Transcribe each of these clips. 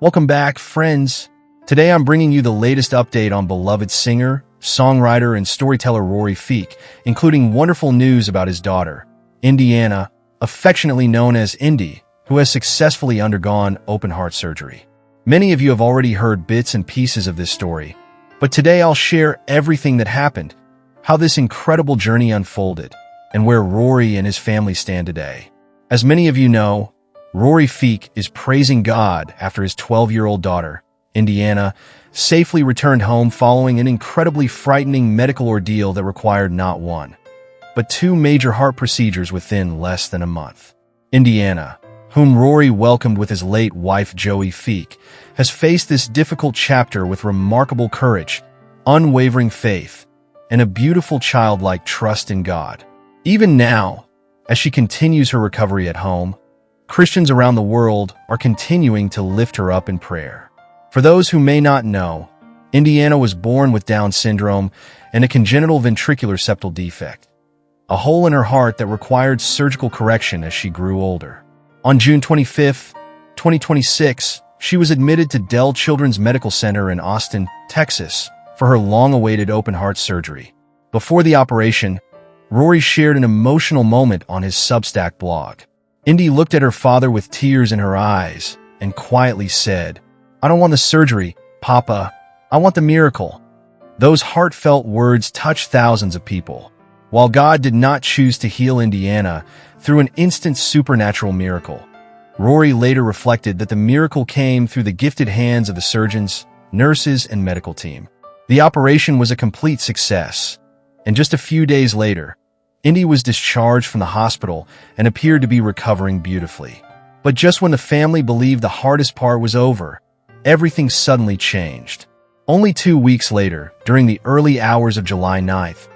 Welcome back, friends. Today I'm bringing you the latest update on beloved singer, songwriter, and storyteller Rory Feek, including wonderful news about his daughter, Indiana, affectionately known as Indy, who has successfully undergone open-heart surgery. Many of you have already heard bits and pieces of this story, but today I'll share everything that happened, how this incredible journey unfolded, and where Rory and his family stand today. As many of you know, Rory Feek is praising God after his 12-year-old daughter, Indiana, safely returned home following an incredibly frightening medical ordeal that required not one, but two major heart procedures within less than a month. Indiana, whom Rory welcomed with his late wife Joey Feek, has faced this difficult chapter with remarkable courage, unwavering faith, and a beautiful childlike trust in God. Even now, as she continues her recovery at home, Christians around the world are continuing to lift her up in prayer. For those who may not know, Indiana was born with Down syndrome and a congenital ventricular septal defect, a hole in her heart that required surgical correction as she grew older. On June 25, 2026, she was admitted to Dell Children's Medical Center in Austin, Texas, for her long-awaited open-heart surgery. Before the operation, Rory shared an emotional moment on his Substack blog. Indy looked at her father with tears in her eyes and quietly said, "I don't want the surgery, Papa. I want the miracle." Those heartfelt words touched thousands of people. While God did not choose to heal Indiana through an instant supernatural miracle, Rory later reflected that the miracle came through the gifted hands of the surgeons, nurses, and medical team. The operation was a complete success, and just a few days later, Indy was discharged from the hospital and appeared to be recovering beautifully. But just when the family believed the hardest part was over, everything suddenly changed. Only 2 weeks later, during the early hours of July 9th,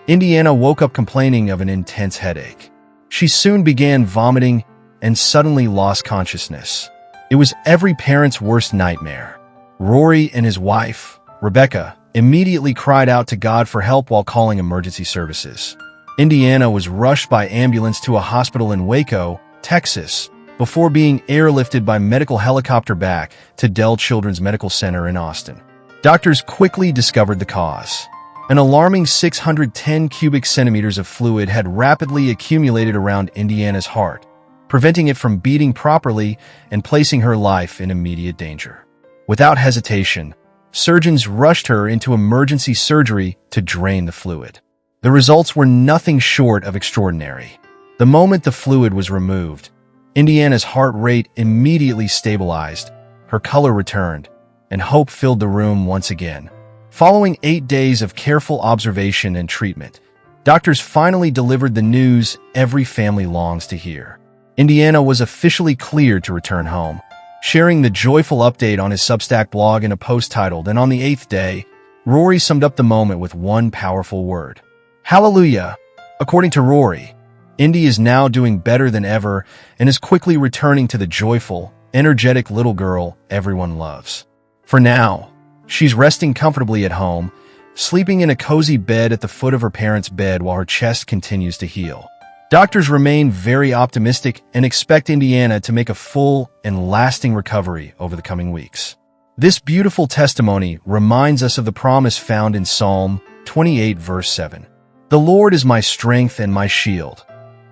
Indiana woke up complaining of an intense headache. She soon began vomiting and suddenly lost consciousness. It was every parent's worst nightmare. Rory and his wife, Rebecca, immediately cried out to God for help while calling emergency services. Indiana was rushed by ambulance to a hospital in Waco, Texas, before being airlifted by medical helicopter back to Dell Children's Medical Center in Austin. Doctors quickly discovered the cause. An alarming 610 cubic centimeters of fluid had rapidly accumulated around Indiana's heart, preventing it from beating properly and placing her life in immediate danger. Without hesitation, surgeons rushed her into emergency surgery to drain the fluid. The results were nothing short of extraordinary. The moment the fluid was removed, Indiana's heart rate immediately stabilized, her color returned, and hope filled the room once again. Following 8 days of careful observation and treatment, doctors finally delivered the news every family longs to hear. Indiana was officially cleared to return home, sharing the joyful update on his Substack blog in a post titled, "And on the 8th day, Rory summed up the moment with one powerful word: Hallelujah." According to Rory, Indy is now doing better than ever and is quickly returning to the joyful, energetic little girl everyone loves. For now, she's resting comfortably at home, sleeping in a cozy bed at the foot of her parents' bed while her chest continues to heal. Doctors remain very optimistic and expect Indiana to make a full and lasting recovery over the coming weeks. This beautiful testimony reminds us of the promise found in Psalm 28, verse 7. "The Lord is my strength and my shield.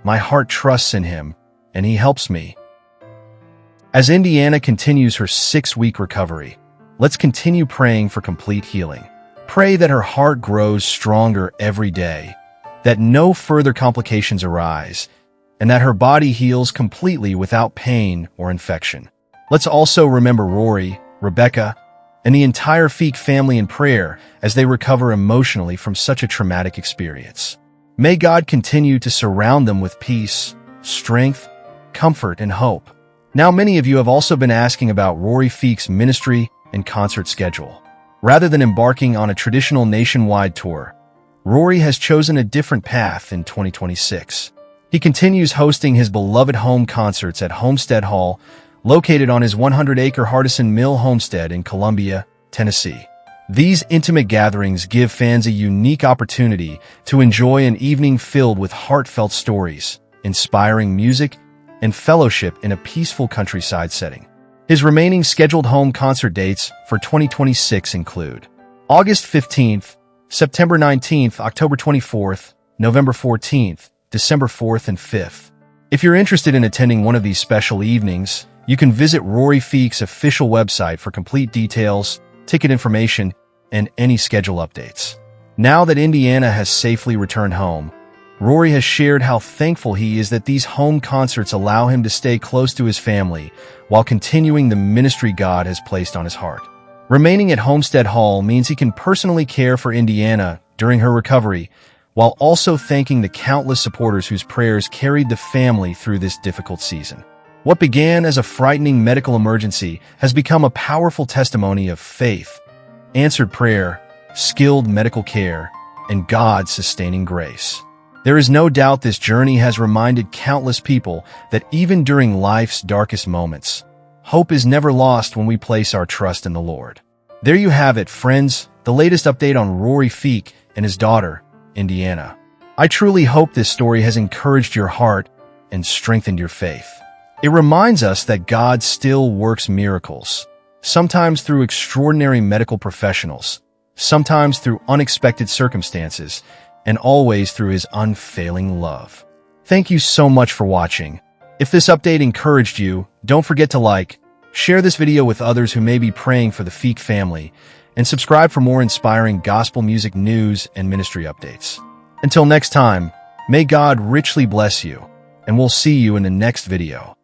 My heart trusts in him, and he helps me." As Indiana continues her 6-week recovery, let's continue praying for complete healing. Pray that her heart grows stronger every day, that no further complications arise, and that her body heals completely without pain or infection. Let's also remember Rory, Rebecca, and the entire Feek family in prayer as they recover emotionally from such a traumatic experience. May God continue to surround them with peace, strength, comfort, and hope. Now, many of you have also been asking about Rory Feek's ministry and concert schedule. Rather than embarking on a traditional nationwide tour, Rory has chosen a different path in 2026. He continues hosting his beloved home concerts at Homestead Hall, located on his 100-acre Hardison Mill homestead in Columbia, Tennessee. These intimate gatherings give fans a unique opportunity to enjoy an evening filled with heartfelt stories, inspiring music, and fellowship in a peaceful countryside setting. His remaining scheduled home concert dates for 2026 include August 15th, September 19th, October 24th, November 14th, December 4th, and 5th. If you're interested in attending one of these special evenings, you can visit Rory Feek's official website for complete details, ticket information, and any schedule updates. Now that Indiana has safely returned home, Rory has shared how thankful he is that these home concerts allow him to stay close to his family while continuing the ministry God has placed on his heart. Remaining at Homestead Hall means he can personally care for Indiana during her recovery, while also thanking the countless supporters whose prayers carried the family through this difficult season. What began as a frightening medical emergency has become a powerful testimony of faith, answered prayer, skilled medical care, and God's sustaining grace. There is no doubt this journey has reminded countless people that even during life's darkest moments, hope is never lost when we place our trust in the Lord. There you have it, friends, the latest update on Rory Feek and his daughter, Indiana. I truly hope this story has encouraged your heart and strengthened your faith. It reminds us that God still works miracles, sometimes through extraordinary medical professionals, sometimes through unexpected circumstances, and always through his unfailing love. Thank you so much for watching. If this update encouraged you, don't forget to like, share this video with others who may be praying for the Feek family, and subscribe for more inspiring gospel music news and ministry updates. Until next time, may God richly bless you, and we'll see you in the next video.